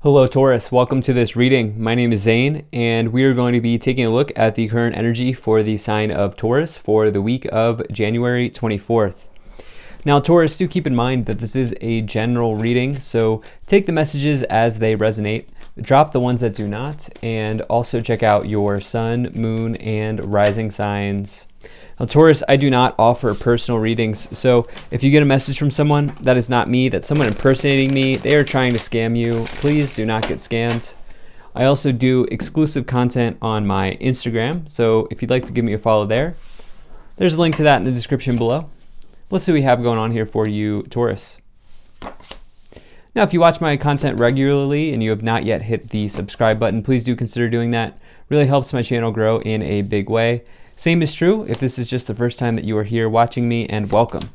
Hello Taurus, welcome to this reading. My name is Zane and we are going to be taking a look at the current energy for the sign of Taurus for the week of January 24th. Now Taurus, do keep in mind that this is a general reading, so take the messages as they resonate, drop the ones that do not, and also check out your sun, moon, and rising signs. Now Taurus, I do not offer personal readings, so if you get a message from someone, that is not me, that's someone impersonating me, they are trying to scam you, please do not get scammed. I also do exclusive content on my Instagram, so if you'd like to give me a follow there, there's a link to that in the description below. Let's see what we have going on here for you, Taurus. Now, if you watch my content regularly and you have not yet hit the subscribe button, please do consider doing that. Really helps my channel grow in a big way. Same is true if this is just the first time that you are here watching me, and welcome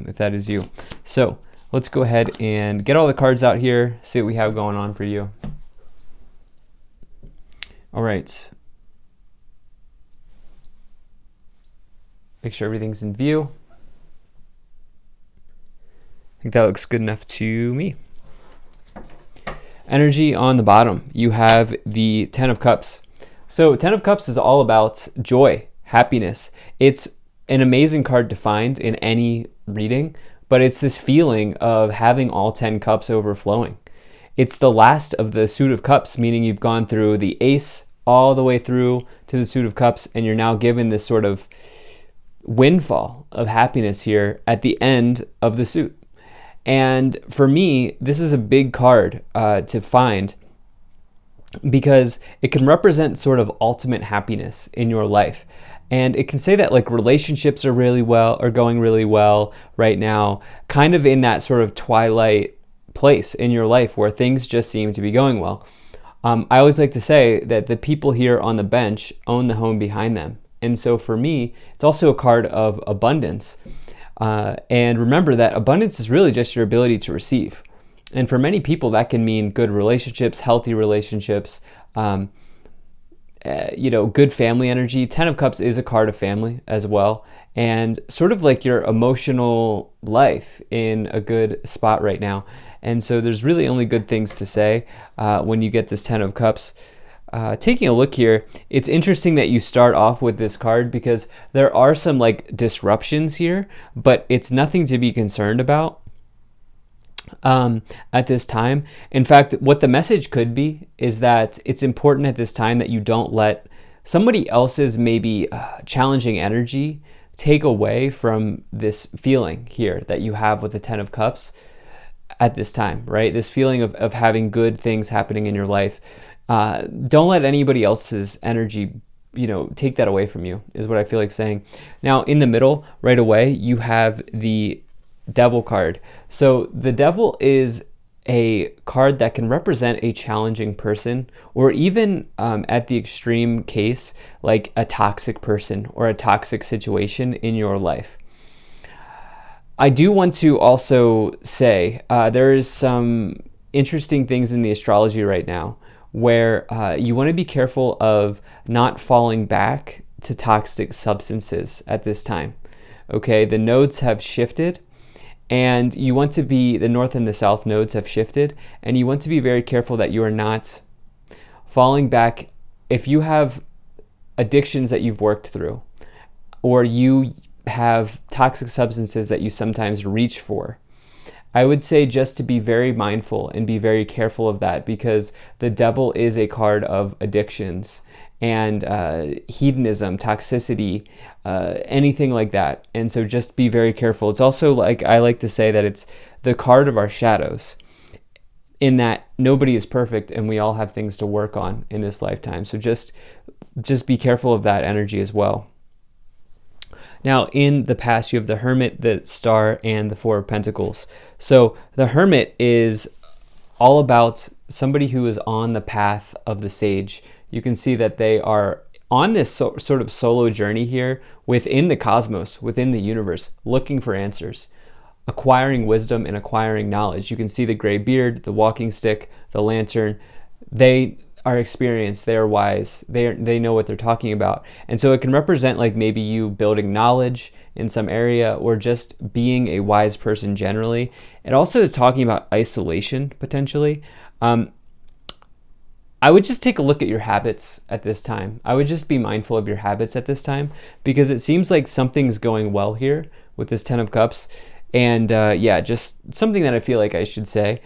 if that is you. So let's go ahead and get all the cards out here, see what we have going on for you. All right. Make sure everything's in view. I think that looks good enough to me. Energy on the bottom, you have the Ten of Cups. So Ten of Cups is all about joy, happiness. It's an amazing card to find in any reading, but it's this feeling of having all 10 cups overflowing. It's the last of the suit of cups, meaning you've gone through the ace all the way through to the suit of cups, and you're now given this sort of windfall of happiness here at the end of the suit. And for me, this is a big card to find because it can represent sort of ultimate happiness in your life. And it can say that like relationships are going really well right now, kind of in that sort of twilight place in your life where things just seem to be going well. I always like to say that the people here on the bench own the home behind them. And so for me, it's also a card of abundance. And remember that abundance is really just your ability to receive. And for many people, that can mean good relationships, healthy relationships, good family energy. 10 of Cups is a card of family as well, and sort of like your emotional life in a good spot right now. And so there's really only good things to say when you get this 10 of Cups. Taking a look here, it's interesting that you start off with this card because there are some like disruptions here, but it's nothing to be concerned about at this time. In fact, what the message could be is that it's important at this time that you don't let somebody else's maybe challenging energy take away from this feeling here that you have with the 10 of Cups at this time, right? This feeling of having good things happening in your life. Don't let anybody else's energy, take that away from you, is what I feel like saying. Now, in the middle, right away, you have the Devil card. So the Devil is a card that can represent a challenging person, or even at the extreme case, like a toxic person or a toxic situation in your life. I do want to also say there is some interesting things in the astrology right now where you want to be careful of not falling back to toxic substances at this time. Okay, the nodes have shifted, and you want to be, the north and the south nodes have shifted, and you want to be very careful that you are not falling back. If you have addictions that you've worked through, or you have toxic substances that you sometimes reach for, I would say just to be very mindful and be very careful of that, because the Devil is a card of addictions and hedonism, toxicity, anything like that. And so just be very careful. It's also, like I like to say, that it's the card of our shadows, in that nobody is perfect and we all have things to work on in this lifetime. So just be careful of that energy as well. Now, in the past, you have the Hermit, the Star, and the Four of Pentacles. So the Hermit is all about somebody who is on the path of the sage. You can see that they are on this sort of solo journey here within the cosmos, within the universe, looking for answers, acquiring wisdom and acquiring knowledge. You can see the gray beard, the walking stick, the lantern. They are experienced, they are wise, they know what they're talking about. And so it can represent like maybe you building knowledge in some area, or just being a wise person generally. It also is talking about isolation potentially. I would just take a look at your habits at this time. I would just be mindful of your habits at this time, because it seems like something's going well here with this Ten of Cups. And yeah, just something that I feel like I should say.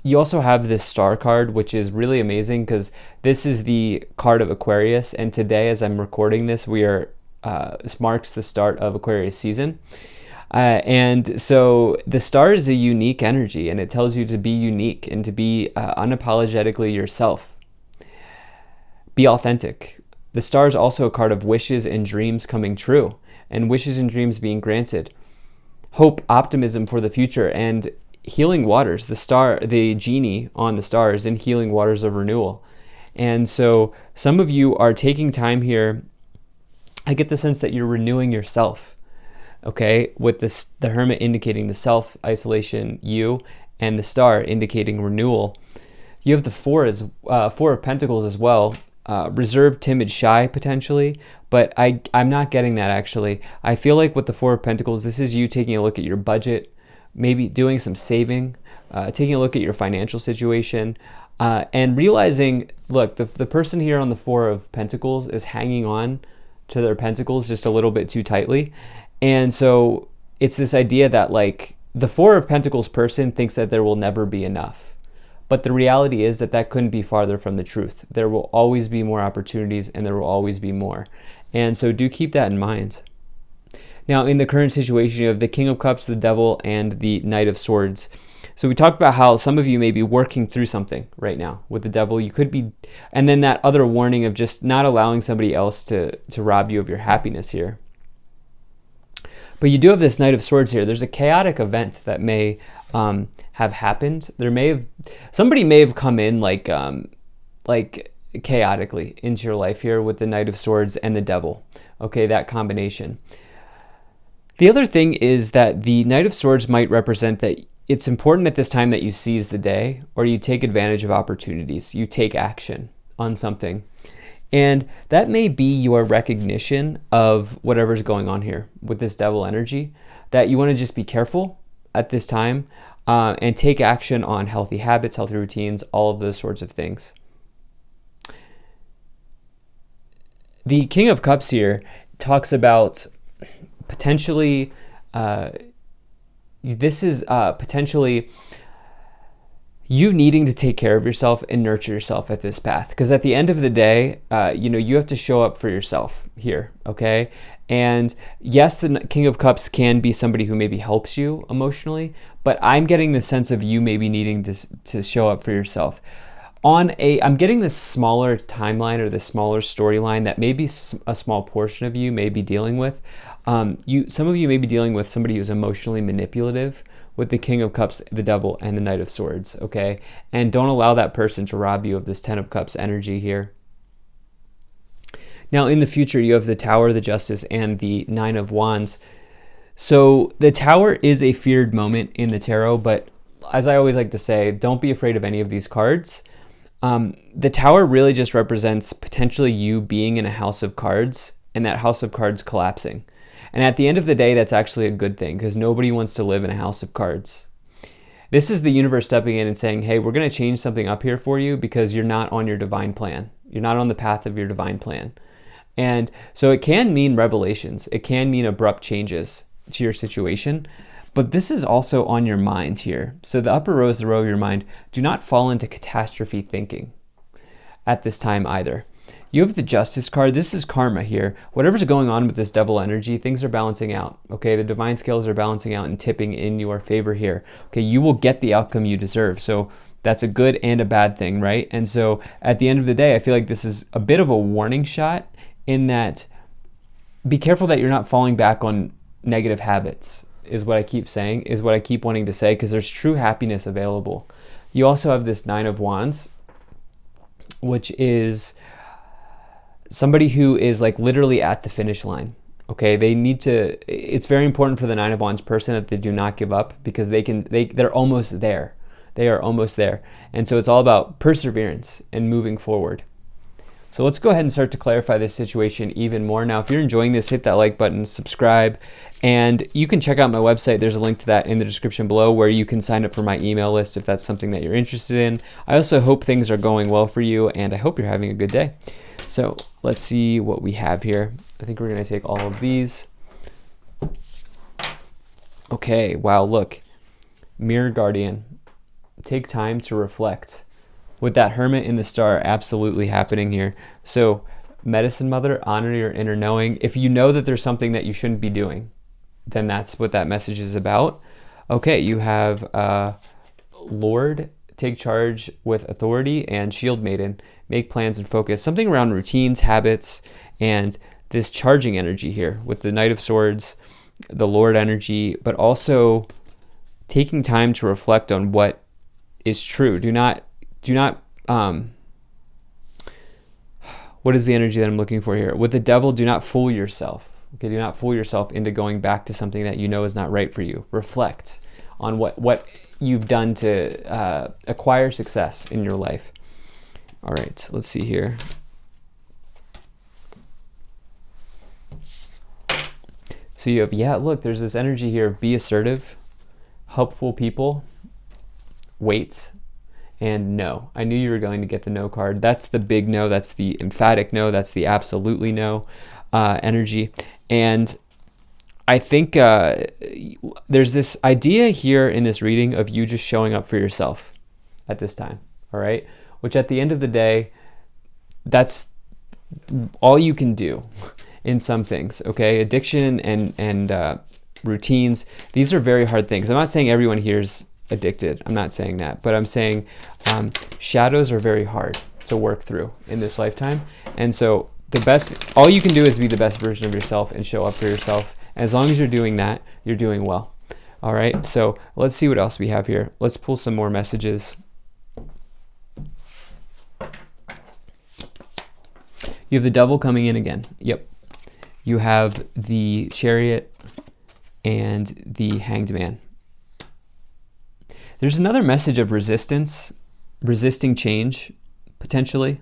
You also have this Star card, which is really amazing because this is the card of Aquarius. And today, as I'm recording this, this marks the start of Aquarius season. And so the Star is a unique energy, and it tells you to be unique and to be unapologetically yourself. Be authentic. The Star is also a card of wishes and dreams coming true, and wishes and dreams being granted. Hope, optimism for the future, and healing waters. The genie on the Star is in healing waters of renewal. And so some of you are taking time here. I get the sense that you're renewing yourself. Okay, with the Hermit indicating the self, isolation, you, and the Star indicating renewal. You have the Four of Pentacles as well. Reserved, timid, shy potentially, but I'm not getting that actually. I feel like with the Four of Pentacles, this is you taking a look at your budget, maybe doing some saving, taking a look at your financial situation, and realizing, look, the person here on the Four of Pentacles is hanging on to their pentacles just a little bit too tightly. And so it's this idea that like the Four of Pentacles person thinks that there will never be enough. But the reality is that couldn't be farther from the truth. There will always be more opportunities, and there will always be more. And so do keep that in mind. Now, in the current situation, you have the King of Cups, the Devil, and the Knight of Swords. So we talked about how some of you may be working through something right now with the Devil. You could be, and then that other warning of just not allowing somebody else to rob you of your happiness here. But you do have this Knight of Swords here. There's a chaotic event that may have happened. Somebody may have come in like chaotically into your life here with the Knight of Swords and the Devil. Okay, that combination. The other thing is that the Knight of Swords might represent that it's important at this time that you seize the day, or you take advantage of opportunities. You take action on something. And that may be your recognition of whatever's going on here with this Devil energy, that you want to just be careful at this time and take action on healthy habits, healthy routines, all of those sorts of things. The King of Cups here talks about potentially, this is potentially you needing to take care of yourself and nurture yourself at this path. Because at the end of the day, you have to show up for yourself here, okay? And yes, the King of Cups can be somebody who maybe helps you emotionally, but I'm getting the sense of you maybe needing to show up for yourself. I'm getting this smaller timeline or this smaller storyline that maybe a small portion of you may be dealing with. Some of you may be dealing with somebody who's emotionally manipulative with the King of Cups, the Devil, and the Knight of Swords, okay? And don't allow that person to rob you of this Ten of Cups energy here. Now, in the future, you have the Tower, the Justice, and the Nine of Wands. So the Tower is a feared moment in the tarot, but as I always like to say, don't be afraid of any of these cards. The Tower really just represents potentially you being in a house of cards and that house of cards collapsing. And at the end of the day, that's actually a good thing because nobody wants to live in a house of cards. This is the universe stepping in and saying, hey, we're going to change something up here for you because you're not on your divine plan. You're not on the path of your divine plan. And so it can mean revelations. It can mean abrupt changes to your situation. But this is also on your mind here. So the upper row is the row of your mind. Do not fall into catastrophe thinking at this time either. You have the Justice card. This is karma here. Whatever's going on with this Devil energy, things are balancing out. Okay, the divine scales are balancing out and tipping in your favor here. Okay, you will get the outcome you deserve. So that's a good and a bad thing, right? And so at the end of the day, I feel like this is a bit of a warning shot in that be careful that you're not falling back on negative habits, is what I keep saying, is what I keep wanting to say, because there's true happiness available. You also have this Nine of Wands, which is somebody who is like literally at the finish line. Okay, it's very important for the Nine of Wands person that they do not give up because they're almost there. They are almost there. And so it's all about perseverance and moving forward. So let's go ahead and start to clarify this situation even more. Now, if you're enjoying this, hit that like button, subscribe, and you can check out my website. There's a link to that in the description below where you can sign up for my email list if that's something that you're interested in. I also hope things are going well for you, and I hope you're having a good day. So let's see what we have here. I think we're going to take all of these. Okay, wow, look. Mirror Guardian. Take time to reflect. With that Hermit in the Star absolutely happening here. So, Medicine Mother, honor your inner knowing. If you know that there's something that you shouldn't be doing, then that's what that message is about. Okay, you have Lord, take charge with authority, and Shield Maiden, make plans and focus. Something around routines, habits, and this charging energy here with the Knight of Swords, the Lord energy, but also taking time to reflect on what is true. Do not what is the energy that I'm looking for here? With the Devil, do not fool yourself. Okay, do not fool yourself into going back to something that you know is not right for you. Reflect on what you've done to acquire success in your life. All right, let's see here. So you have, yeah, look, there's this energy here of be assertive, helpful people, wait, and no. I knew you were going to get the no card. That's the big no. That's the emphatic no. That's the absolutely no energy. And I think there's this idea here in this reading of you just showing up for yourself at this time, all right? Which at the end of the day, that's all you can do in some things, okay? Addiction and routines, these are very hard things. I'm not saying everyone here's addicted. I'm not saying that, but I'm saying shadows are very hard to work through in this lifetime. And so all you can do is be the best version of yourself and show up for yourself. As long as you're doing that, you're doing well. All right, so let's see what else we have here. Let's pull some more messages. You have the Devil coming in again. Yep. You have the Chariot and the Hanged Man. There's another message of resistance, resisting change, potentially.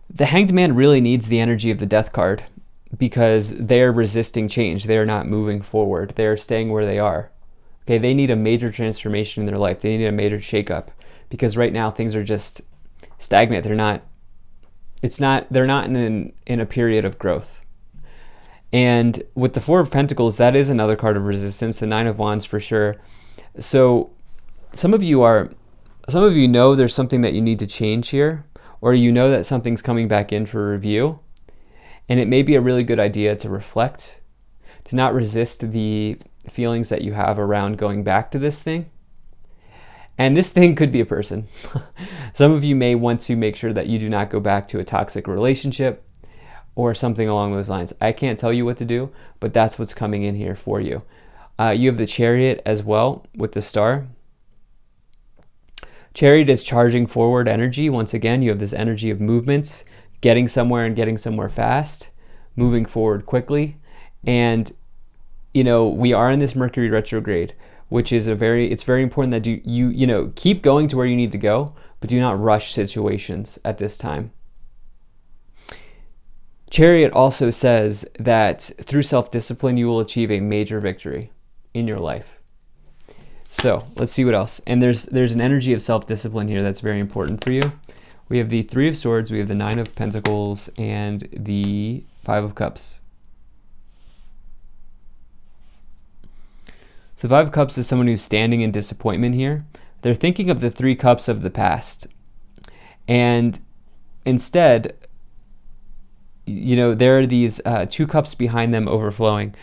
The Hanged Man really needs the energy of the Death card because they're resisting change. They're not moving forward. They're staying where they are. Okay, they need a major transformation in their life. They need a major shakeup because right now things are just stagnant. They're not in a period of growth. And with the Four of Pentacles, that is another card of resistance, the Nine of Wands for sure. So some of you know there's something that you need to change here, or you know that something's coming back in for review, and it may be a really good idea to reflect, to not resist the feelings that you have around going back to this thing. And this thing could be a person. Some of you may want to make sure that you do not go back to a toxic relationship or something along those lines. I can't tell you what to do, but that's what's coming in here for you. You have the Chariot as well with the Star. Chariot is charging forward energy. Once again, you have this energy of movements, getting somewhere and getting somewhere fast, moving forward quickly. And, we are in this Mercury retrograde, which is it's very important that you keep going to where you need to go, but do not rush situations at this time. Chariot also says that through self-discipline, you will achieve a major victory in your life. So let's see what else. And there's an energy of self-discipline here that's very important for you. We have the Three of Swords, we have the Nine of Pentacles, and the Five of Cups. So Five of Cups is someone who's standing in disappointment here. They're thinking of the Three Cups of the past. And instead, there are these two cups behind them overflowing.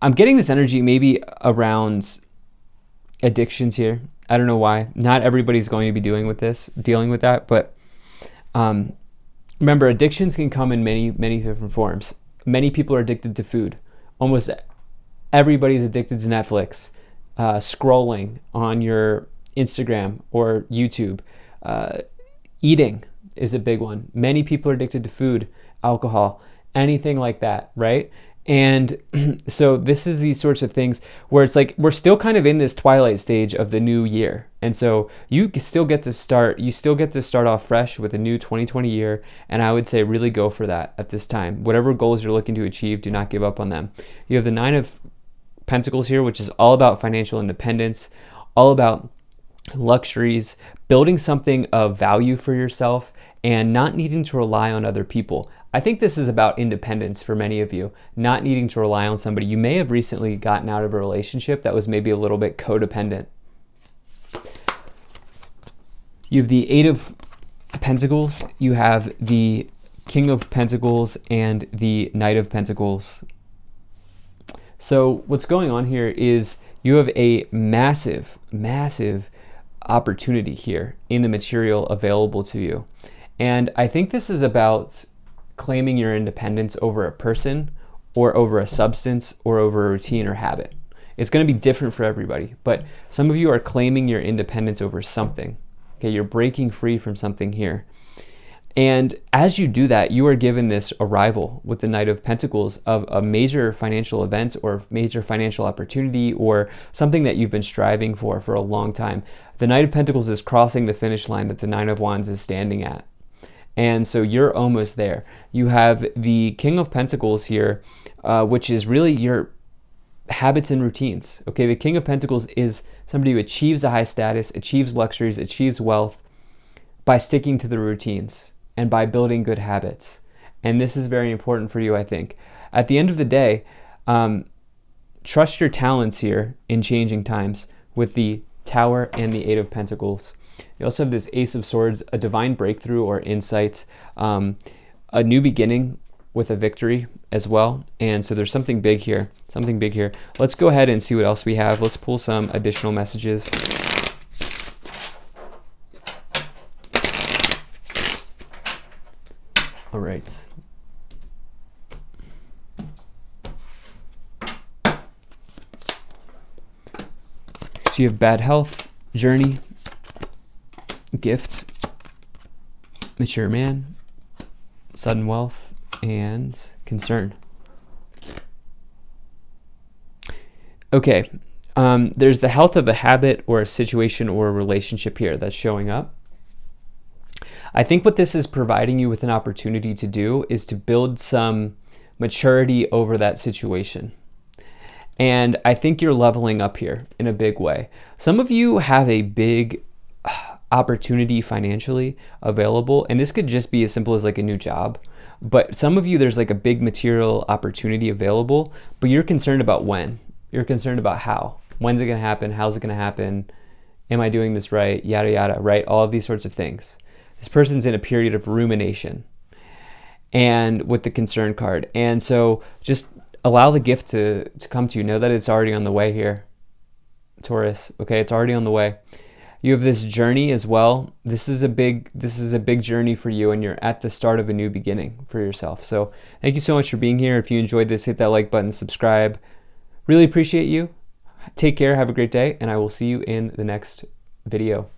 I'm getting this energy maybe around addictions here. I don't know why. Not everybody's going to be dealing with that, but remember, addictions can come in many, many different forms. Many people are addicted to food. Almost everybody's addicted to Netflix, scrolling on your Instagram or YouTube. Eating is a big one. Many people are addicted to food, alcohol, anything like that, right? And so this is these sorts of things where it's like we're still kind of in this twilight stage of the new year. And so you still get to start off fresh with a new 2020 year. And I would say really go for that at this time. Whatever goals you're looking to achieve, do not give up on them. You have the Nine of Pentacles here, which is all about financial independence, all about luxuries, building something of value for yourself, and not needing to rely on other people. I think this is about independence for many of you, not needing to rely on somebody. You may have recently gotten out of a relationship that was maybe a little bit codependent. You have the Eight of Pentacles, you have the King of Pentacles, and the Knight of Pentacles. So what's going on here is you have a massive, massive opportunity here in the material available to you. And I think this is about claiming your independence over a person or over a substance or over a routine or habit. It's going to be different for everybody, but some of you are claiming your independence over something. Okay, you're breaking free from something here. And as you do that, you are given this arrival with the Knight of Pentacles of a major financial event or major financial opportunity or something that you've been striving for a long time. The Knight of Pentacles is crossing the finish line that the Nine of Wands is standing at. And so you're almost there. You have the King of Pentacles here, which is really your habits and routines. Okay, the King of Pentacles is somebody who achieves a high status, achieves luxuries, achieves wealth by sticking to the routines and by building good habits. And this is very important for you, I think. At the end of the day, trust your talents here in changing times with the Tower and the Eight of Pentacles. You also have this Ace of Swords, a divine breakthrough or insight, a new beginning with a victory as well. And so there's something big here, something big here. Let's go ahead and see what else we have. Let's pull some additional messages. All right. So you have bad health, journey, gifts, mature man, sudden wealth, and concern. Okay, there's the health of a habit or a situation or a relationship here that's showing up. I think what this is providing you with an opportunity to do is to build some maturity over that situation. And I think you're leveling up here in a big way. Some of you have a big opportunity financially available, and this could just be as simple as like a new job. But some of you, there's like a big material opportunity available, but you're concerned about when. You're concerned about how. When's it going to happen? How's it going to happen? Am I doing this right? Yada, yada, right? All of these sorts of things. This person's in a period of rumination and with the concern card. And so just allow the gift to come to you. Know that it's already on the way here, Taurus. Okay, it's already on the way. You have this journey as well. This is a big journey for you, and you're at the start of a new beginning for yourself. So thank you so much for being here. If you enjoyed this, hit that like button, subscribe. Really appreciate you. Take care, have a great day, and I will see you in the next video.